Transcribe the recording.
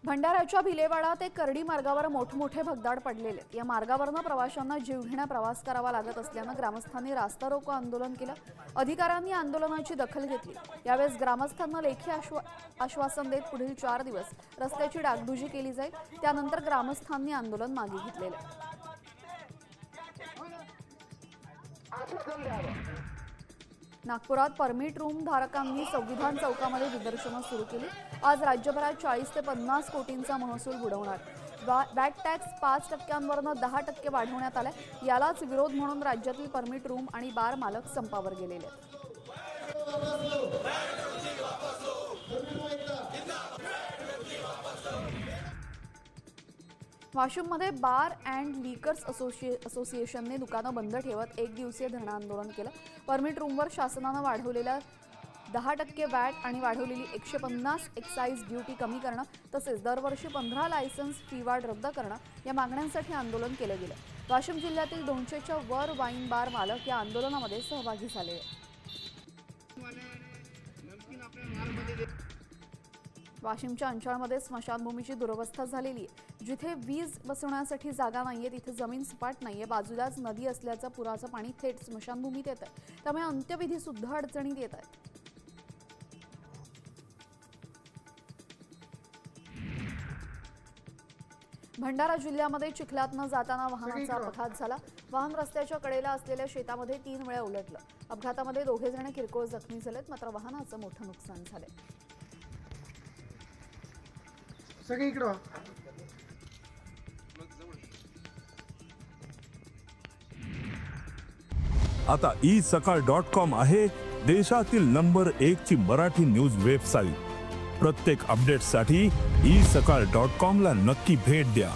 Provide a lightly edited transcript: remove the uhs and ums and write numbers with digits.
भंडाऱ्याच्या भिलेवाडा ते करडी मार्गावर मोठमोठे भगदाड पडलेले। या मार्गावरनं प्रवाशांना जीवघेणा प्रवास करावा लागत असल्यानं ग्रामस्थांनी रास्ता रोको आंदोलन केलं। अधिकाऱ्यांनी आंदोलनाची दखल घेतली। यावेळेस ग्रामस्थांना लेखी आश्वासन देत पुढील 4 दिवस रस्त्याची डागडुजी केली जाईल। त्यानंतर ग्रामस्थांनी आंदोलन मागे घेतलेले। नागपुरात परमिट रूम धारकांनी संविधान चौकामध्ये निदर्शनं सुरू केली। आज राज्यभरात 40 ते 50 कोटींचा महसूल बुडवणार। वॅट टॅक्स 5% 10% वाढवण्यात आलाय। यालाच विरोध म्हणून राज्यातील परमिट रूम आणि बार मालक संपावर गेलेले आहेत। वाशिममध्ये बार अँड लिकर्स असोसिएशनने दुकानं बंद ठेवत 1 दिवसीय धरणं आंदोलन केलं। परमिट रूमवर शासनानं वाढवलेल्या 10% वॅट आणि वाढवलेली 150 एक्साइज ड्युटी कमी करणं तसेच दरवर्षी 15 लायसन्स फी वाढ रद्द करणं या मागण्यांसाठी आंदोलन केलं गेलं। वाशिम जिल्ह्यातील 200च्या वर वाईन बार मालक या आंदोलनामध्ये सहभागी झाले। वाशिमच्या अंचाळमध्ये स्मशानभूमीची दुरवस्था झालेली आहे। जिथे वीज बसवण्यासाठी जागा नाहीये तिथे जमीन सपाट नाहीये। बाजूलाच नदी असल्याचं पुराचं पाणी थेट स्मशानभूमीत येत आहे। त्यामुळे अंत्यविधी सुद्धा अडचणीत येत आहेत। भंडारा जिल्ह्यामध्ये चिखलातनं जाताना वाहनाचा अपघात झाला। वाहन रस्त्याच्या कडेला असलेल्या शेतामध्ये 3 वेळा उलटलं। अपघातामध्ये 2 जण किरकोळ जखमी झालेत, मात्र वाहनाचं मोठं नुकसान झालंय। आता isakal.com आहे देशातील नंबर 1 ची मराठी न्यूज वेबसाईट। प्रत्येक अपडेटसाठी isakal.com ला नक्की भेट द्या।